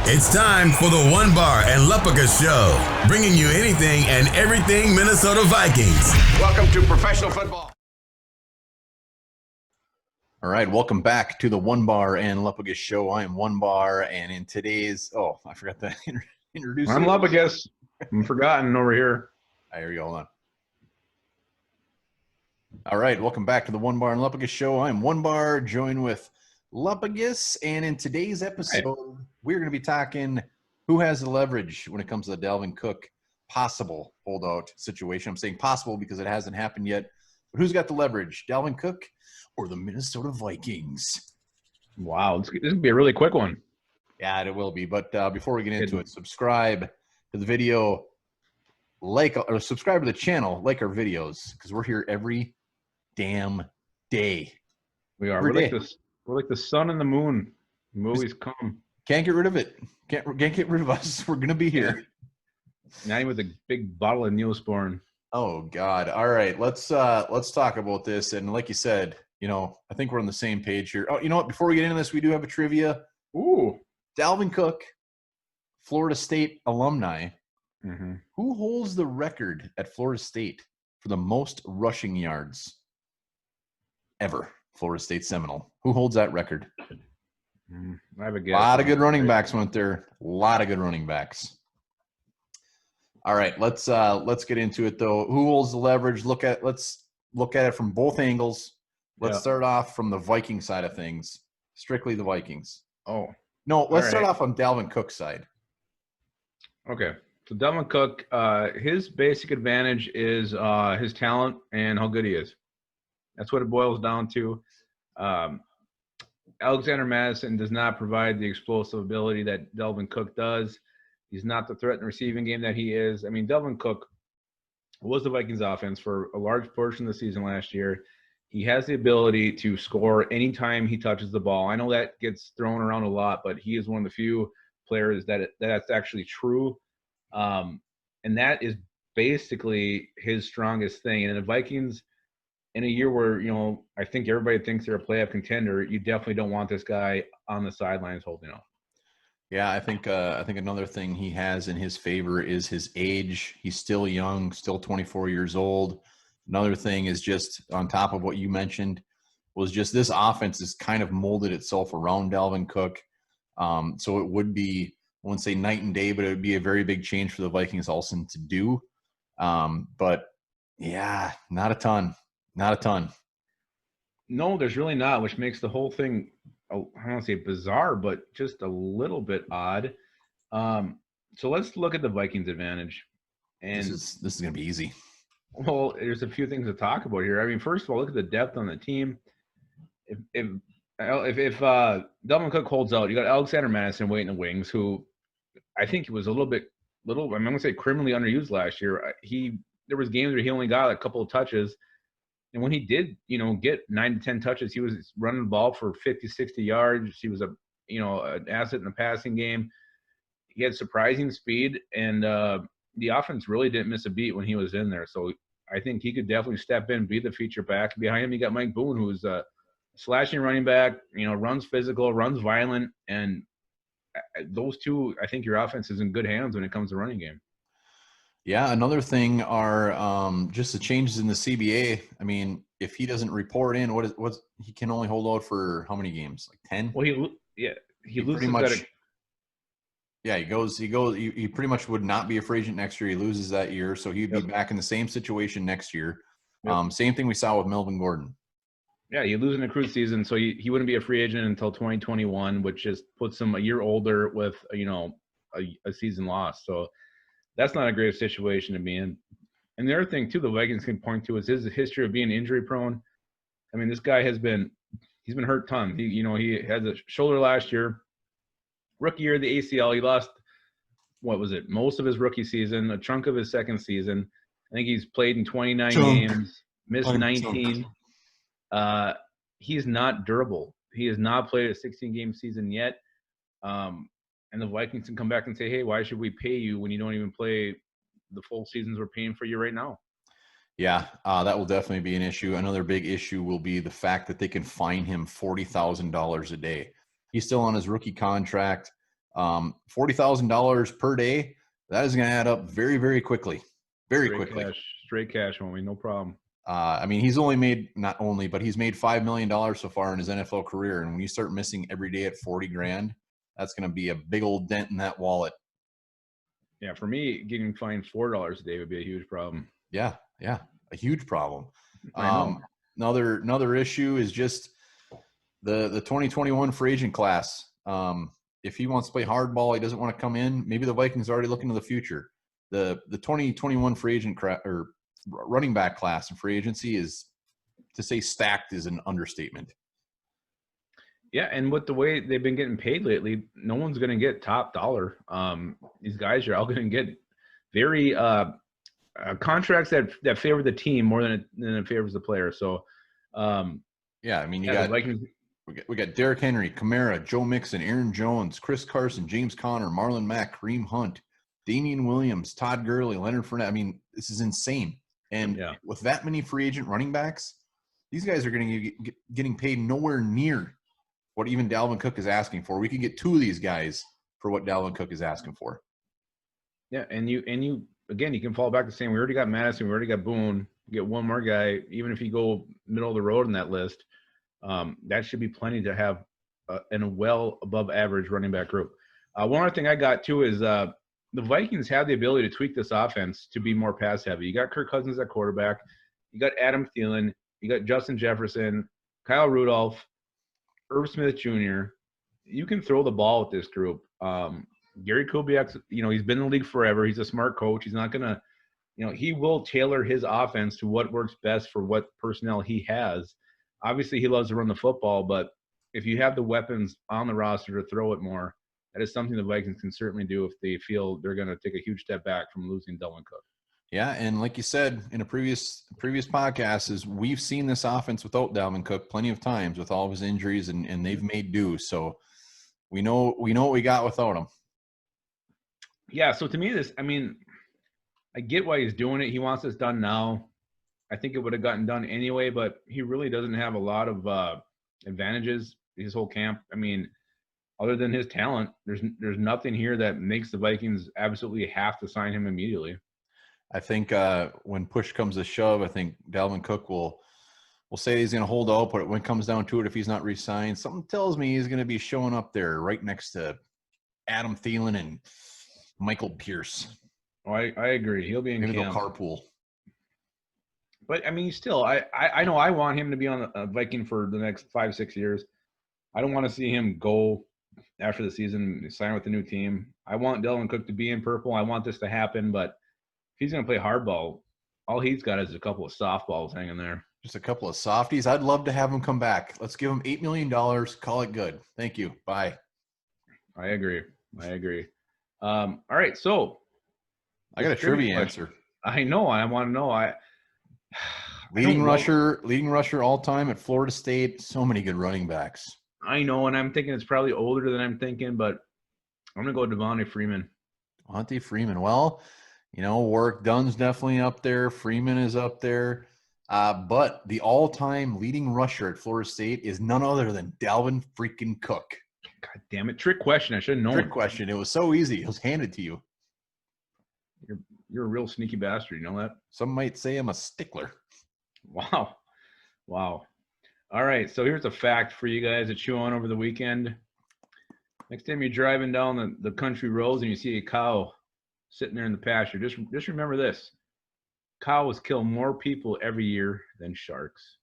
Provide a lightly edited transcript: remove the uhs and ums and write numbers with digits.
It's time for the One Bar and Lupica Show, bringing you anything and everything Minnesota Vikings. Welcome to professional football. All right, welcome back to the One Bar and Lupica Show. I am One Bar, and in today's I forgot to introduce I'm you. Lupica. I'm forgotten over here. There you go. Hold on. All right, welcome back to the One Bar and Lupica Show. I'm One Bar, joined with Lupigus, and in today's episode, we're going to be talking who has the leverage when it comes to the Dalvin Cook possible holdout situation. I'm saying possible because it hasn't happened yet, but who's got the leverage, Dalvin Cook or the Minnesota Vikings? Wow, this is going to be a really quick one. Yeah, it will be. But before we get into it, subscribe to the video, subscribe to the channel, like our videos, because we're here every damn day. We are. We're like the sun and the moon. We always come. Can't get rid of it. Can't get rid of us. We're gonna be here. Not even with a big bottle of Neosporin. Oh God! All right, let's talk about this. And like you said, I think we're on the same page here. Oh, you know what? Before we get into this, we do have a trivia. Ooh, Dalvin Cook, Florida State alumni. Mm-hmm. Who holds the record at Florida State for the most rushing yards ever? Florida State Seminole. Who holds that record? I have a guess. A lot of good running backs went there. A lot of good running backs. All right, let's get into it though. Who holds the leverage? Let's look at it from both angles. Let's start off from the Viking side of things. Strictly the Vikings. Oh. No, let's start off on Dalvin Cook's side. Okay. So Dalvin Cook, his basic advantage is his talent and how good he is. That's what it boils down to. Alexander Madison does not provide the explosive ability that Dalvin Cook does. He's not the threat in the receiving game that he is. I mean, Dalvin Cook was the Vikings offense for a large portion of the season last year. He has the ability to score anytime he touches the ball. I know that gets thrown around a lot, but he is one of the few players that's actually true. And that is basically his strongest thing. And the Vikings, in a year where, I think everybody thinks they're a playoff contender, you definitely don't want this guy on the sidelines holding up. Yeah, I think another thing he has in his favor is his age. He's still young, still 24 years old. Another thing is just on top of what you mentioned was just this offense has kind of molded itself around Dalvin Cook. So it would be, I wouldn't say night and day, but it would be a very big change for the Vikings also to do. But yeah, not a ton. Not a ton. No, there's really not, which makes the whole thing, I don't want to say bizarre, but just a little bit odd. So let's look at the Vikings' advantage. And this is going to be easy. Well, there's a few things to talk about here. I mean, first of all, look at the depth on the team. If Dalvin Cook holds out, you got Alexander Madison waiting in the wings, who I think he was I'm going to say criminally underused last year. There was games where he only got a couple of touches. And when he did, get 9 to 10 touches, he was running the ball for 50, 60 yards. He was an asset in the passing game. He had surprising speed, and the offense really didn't miss a beat when he was in there. So I think he could definitely step in, be the feature back. Behind him, you got Mike Boone, who's a slashing running back, runs physical, runs violent. And those two, I think your offense is in good hands when it comes to running game. Yeah, another thing are just the changes in the CBA. I mean, if he doesn't report in, what's he can only hold out for how many games? Like 10? Well, he loses pretty much. Yeah, he pretty much would not be a free agent next year. He loses that year, so he'd be back in the same situation next year. Yep. Same thing we saw with Melvin Gordon. Yeah, you lose in the crew season, so he wouldn't be a free agent until 2021, which just puts him a year older with a season lost. So that's not a great situation to be in. And the other thing, too, the Vikings can point to is his history of being injury prone. I mean, this guy he's been hurt ton. He had a shoulder last year. Rookie year, the ACL, he lost, most of his rookie season, a chunk of his second season. I think he's played in 29 games, missed 19. He's not durable. He has not played a 16-game season yet. And the Vikings can come back and say, hey, why should we pay you when you don't even play the full seasons we're paying for you right now? Yeah, that will definitely be an issue. Another big issue will be the fact that they can fine him $40,000 a day. He's still on his rookie contract. $40,000 per day, that is going to add up very, very quickly. Very quickly. Straight cash, homie, no problem. I mean, he's only made but he's made $5 million so far in his NFL career. And when you start missing every day at 40 grand, that's going to be a big old dent in that wallet. Yeah, for me, getting fined $4 a day would be a huge problem. Yeah, a huge problem. I know. Another issue is just the 2021 free agent class. If he wants to play hardball, he doesn't want to come in. Maybe the Vikings are already looking to the future. The 2021 free agent or running back class in free agency is, to say stacked is an understatement. Yeah, and with the way they've been getting paid lately, no one's going to get top dollar. These guys are all going to get very contracts that favor the team more than it favors the player. So, yeah, I mean, we got Derrick Henry, Kamara, Joe Mixon, Aaron Jones, Chris Carson, James Conner, Marlon Mack, Kareem Hunt, Damian Williams, Todd Gurley, Leonard Fournette. I mean, this is insane. And with that many free agent running backs, these guys are going to getting paid nowhere near what even Dalvin Cook is asking for. We could get two of these guys for what Dalvin Cook is asking for. Yeah, and you again, you can fall back to saying we already got Madison, we already got Boone. Get one more guy, even if you go middle of the road in that list, that should be plenty to have in a well above average running back group. One other thing I got too is the Vikings have the ability to tweak this offense to be more pass heavy. You got Kirk Cousins at quarterback, you got Adam Thielen, you got Justin Jefferson, Kyle Rudolph, Irv Smith Jr. You can throw the ball with this group. Gary Kubiak, he's been in the league forever. He's a smart coach. He's not gonna, he will tailor his offense to what works best for what personnel he has. Obviously, he loves to run the football, but if you have the weapons on the roster to throw it more, that is something the Vikings can certainly do if they feel they're going to take a huge step back from losing Dalvin Cook. Yeah, and like you said in a previous podcast, is we've seen this offense without Dalvin Cook plenty of times with all of his injuries, and they've made do. So we know what we got without him. Yeah, so to me, I get why he's doing it. He wants this done now. I think it would have gotten done anyway, but he really doesn't have a lot of advantages, his whole camp. I mean, other than his talent, there's nothing here that makes the Vikings absolutely have to sign him immediately. I think when push comes to shove, I think Dalvin Cook will say he's going to hold out, but when it comes down to it, if he's not re-signed, something tells me he's going to be showing up there right next to Adam Thielen and Michael Pierce. Oh, I agree. He'll be in maybe camp. They'll carpool. But, still, I know I want him to be on a Viking for the next 5-6 years. I don't want to see him go after the season, sign with the new team. I want Dalvin Cook to be in purple. I want this to happen, but if he's going to play hardball, all he's got is a couple of softballs hanging there. Just a couple of softies. I'd love to have him come back. Let's give him $8 million. Call it good. Thank you. Bye. I agree. All right, so I got a trivia answer. I know. I want to know. Leading rusher all time at Florida State. So many good running backs. I know, and I'm thinking it's probably older than I'm thinking, but I'm gonna go Devontae Freeman. Devontae Freeman. Well, Warwick Dunn's definitely up there. Freeman is up there. But the all-time leading rusher at Florida State is none other than Dalvin freaking Cook. God damn it. Trick question. I should have known. Trick question. It was so easy. It was handed to you. You're a real sneaky bastard. You know that? Some might say I'm a stickler. Wow. All right. So here's a fact for you guys to chew on over the weekend. Next time you're driving down the country roads and you see a cow sitting there in the pasture, just remember this. Cows kill more people every year than sharks.